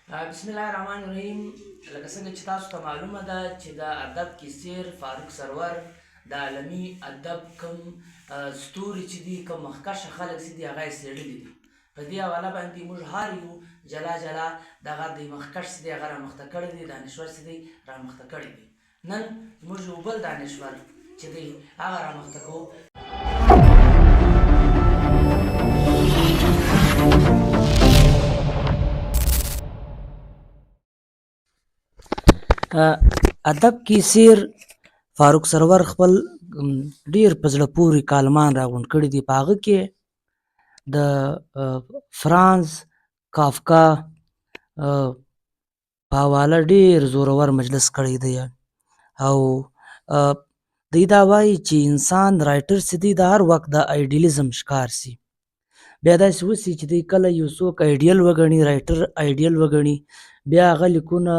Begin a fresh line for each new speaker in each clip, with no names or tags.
بسم الله الرحمن الرحیم. لکه څنګه چې تاسو ته معلومه ده چې د ادب کیسیر فاروق سرور د عالمي ادب کوم ستوري چې دي، کوم مخکشه خلک چې دي، هغه یې څېړلي دي. په دې حواله باندې موږ هر یو جلا جلا دغه د مخکش چې دی هغه رامخته کړی دی، دانشور چې دی رامخته کړی دی. نن موږ یو بل دانشور چې دی هغه رامخته کوو. ادب کې سیر فاروق سرور خپل ډیر په زړه پورې کالمان راغونډ کړي دي. په هغه کې د فرانز کافکا په حواله ډیر زورور مجلس کړی دی، او دوی دا وایي چې انسان رایټر چې دی د هر وخت د ایډیلیزم ښکار سي. بیا داسې وسي چې دی کله یو څوک ایډیل وګڼي، رایټر ایډیل وګڼي، بیا هغه لیکونه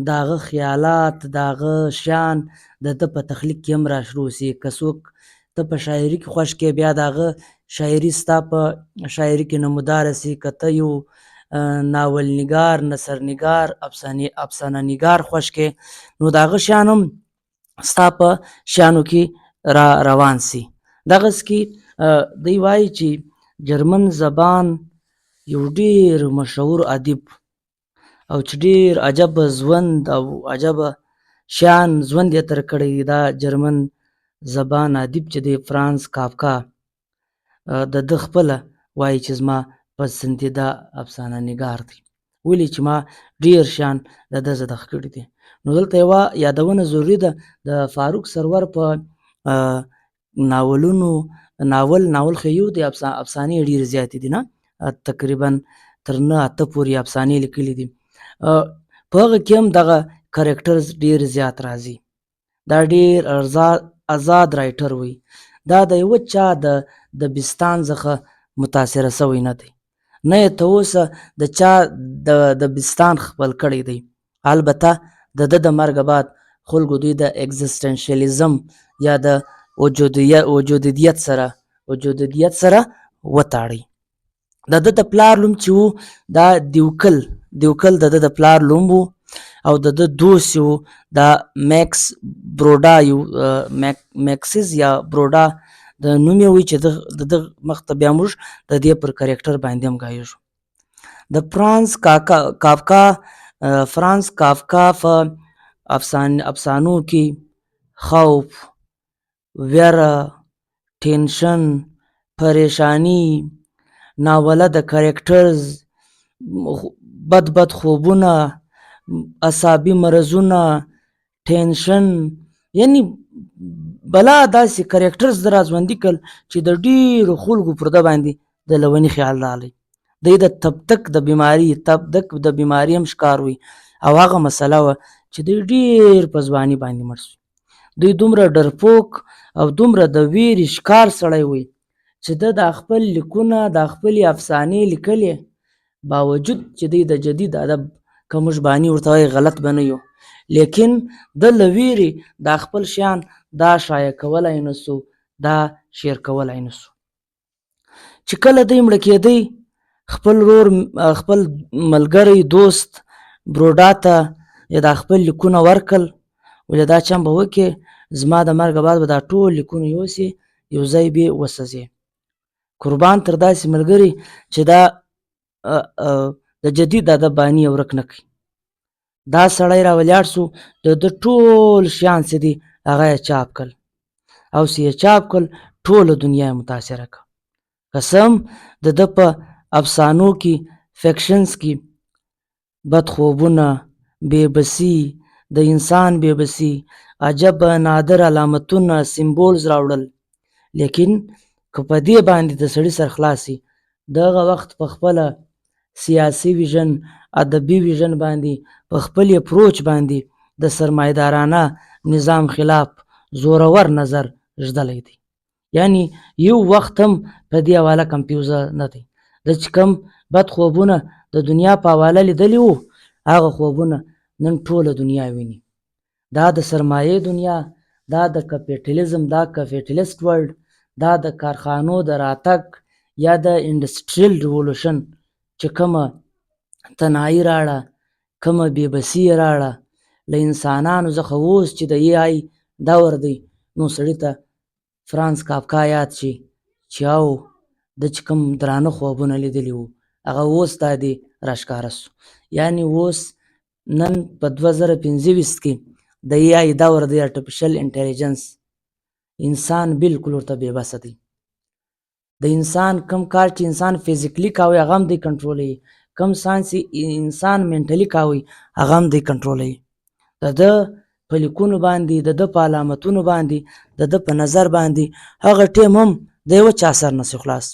د هغه خیالات د هغه شیان د ده په تخلیق کې هم راشروع سي. که څوک ته په شاعري کې خوښ کې، بیا د هغه شاعري ستا په شاعري کې نموداره سي. که ته یو ناول نګار، نثر نګار، افسانه نګار خوښ کې، نو د هغه شیان هم ستا په شیانو کې را روان سي. دغسې کې دوی وایي چې جرمن زبان یو ډیر مشهور ادیب او چې ډیر عجب ژوند او عجب شیان ژوند یې تیر کړی، دا جرمن زبان ادیب چې دی فرانز کافکا، د ده خپله وایي چې زما پسندیده افسانه نګار دی، ولې چې ما ډیر شیان د ده زده کړي دي. نو دلته یوه یادونه ضروري ده د فاروق سرور په ناول خو یو دی، افسانې ډېرې زیاتې دي، نه تقریبا تر 9-8 پورې افسانې لیکلي دي. په هغه کې هم دغه کرکټرز ډېر زیات راځي. دا ډېر آزاد رایټر وي، دا د یوه چا د بستان څخه متاثره سوی نه دی، نه یې تر اوسه د چا د بستان خپل کړی دی. البته د ده د مرګه بعد خلکو دوی د اګزسټنشلیزم یا د وجودیت سره وتاړی. د ده د پلار لوم چې و دا دیوکل د ده د پلار لوم و، او د ده دوست و دا میکس بروډا، یو میکسز یا بروډا د نوم یې وي، چې د ده مخ ته بیا موږ د دې پر کرکټر باندې هم ګایږو. د فرانز کافکا په افسانو کې خوف، ویره، ټینشن، پریشانی، ناوله د کرکټرز، بد خوبونه، اعصابي مرضونه، ټینشن، یعنی بلا داسې کرکټرز د راژوندي کړل چې د ډیرو خلکو پر ده باندې د لوني خیال راغلی. دوی د تبدک د بیماري هم ښکار وي، او هغه مسله وه چې دوی ډیر په ځواني باندې مړ شو. دوی دومره ډرپوک او دومره د ویرې ښکار سړی وي چې ده د خپل لیکونه، د خپلې افسانې لیکلې، باوجود چې دوی د جدید ادب که موږ باني ورته وایي غلط به نه یو، لیکن ده له ویرې دا خپل شیان دا شایع کولی نه سو، دا شیر کولی نه سو. چې کله دوی مړه کېدی، خپل ملګری دوست بروډا ته یې دا خپل لیکونه ورکړل، ولې دا چم به وکړې، زما د مرګه بعد به دا ټول لیکونه یوسې، یو ځای به وسوځې. قربان تر داسې ملګري چې دا د جدید ادب باني یې ورک نه کړي. دا سړی راولاړ سو، د ده ټول شیان چې دي هغه یې چاپ کړل، او چې یې چاپ کړل ټوله دنیا یې متاثره کړه. قسم د ده په افسانو کې، فکشنز کې بد خوبونه، بېبسي، د انسان بېبسي، عجب نادر علامتونه، سیمبولز راوړل. لیکن که په دې باندې د سړي سر خلاصي، دغه وخت په خپله سیاسي ویژن، ادبي ویژن باندې، په خپل اپروچ باندې د سرمایدارانه نظام خلاف زورور نظر ږدلی دی. یعنی یو وخت هم په دې حواله کنفیوزه نه دی. د چې کوم بد خوبونه د دنیا په حواله لیدلی وو، هغه خوبونه نن ټوله دنیا ویني. دا د سرمایې دنیا، دا د کپیټالیزم، دا کپیټالیست ورلډ، دا د کارخانو د راتګ یا د انډسټریل ریولوشن چې کومه تنهایی راړه، کومه بېبسي یې راړه له انسانانو څخه. اوس چې د AI دور دی نو سړي ته فرانس کافکا یاد شي چې او د چې کوم درانه خوبونه لیدلي وو هغه اوس دا دی راښکاره سو. یعنې اوس نن په 2025 کې د AI دور دی، آرټیفیشل انټیلیجنس. انسان بالکل ورته بېبسه دی. د انسان کم کار چې انسان فزیکلی کاوي هغه هم دی کنټرولوي، کم ساینس انسان منټلي کاوي هغه هم دی کنټرولوي. د ده په لیکونو باندې، د ده په علامتونو باندې، د ده په نظر باندې هغه ټیم هم د یوه چا اثر نسي خلاص.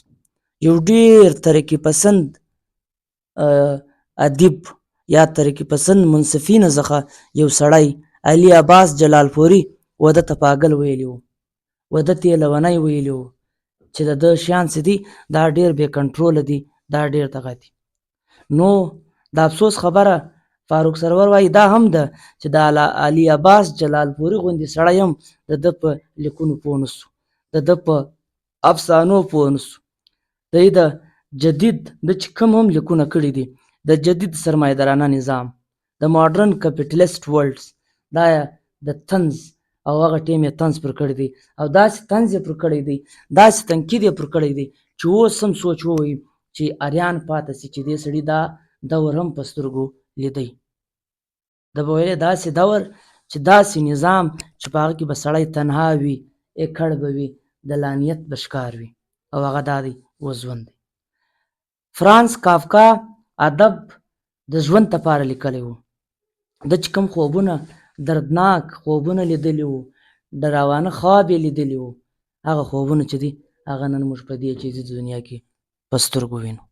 یو ډېر ترقي پسند ادیب یا ترقي پسند منصفینو څخه یو سړی علي عباس جلالپوري وده ته پاگل ویلي وو، وده ته یې لیونی ویلي وو چې د ده شیان څه دي دا ډېر بې کنټروله دي، دا ډېر دغه دي. نو د افسوس خبره فاروق سرور وایي دا هم ده چې د علي عباس جلالپوري غوندې سړی هم د ده په لیکونو پوه نه سو، د ده په افسانو پوه نه سو. دی د جدید د چې کوم هم لیکونه کړي دي د جدید سرمایه‌دارانه نظام، د ماډرن کپیټلیسټ ورلډز، دا د طنز او هغه ټیم یې طنز پر کړی دی او داسې طنز یې پر کړی دی، داسې تنقید یې پر کړی دی چې اوس هم سوچ ووایي چې اریان پاتې سي چې دې سړي دا دور هم په سترګو لیدی. د به ویلې داسې دور چې داسې نظام چې په هغه کې به سړی تنها وي، اکړ به وي، د لانیت به ښکار وي او هغه دا دی اوس ژوند دی. فرانس کافکا ادب د ژوند لپاره لیکلی و. د چې کوم خوبونه دردناک خوبونه لیدلي وو، ډراوانه خواب یې لیدلي وو، هغه خوبونه چې دي هغه نن موږ په دې جدید دنیا کې په سترګو وینو.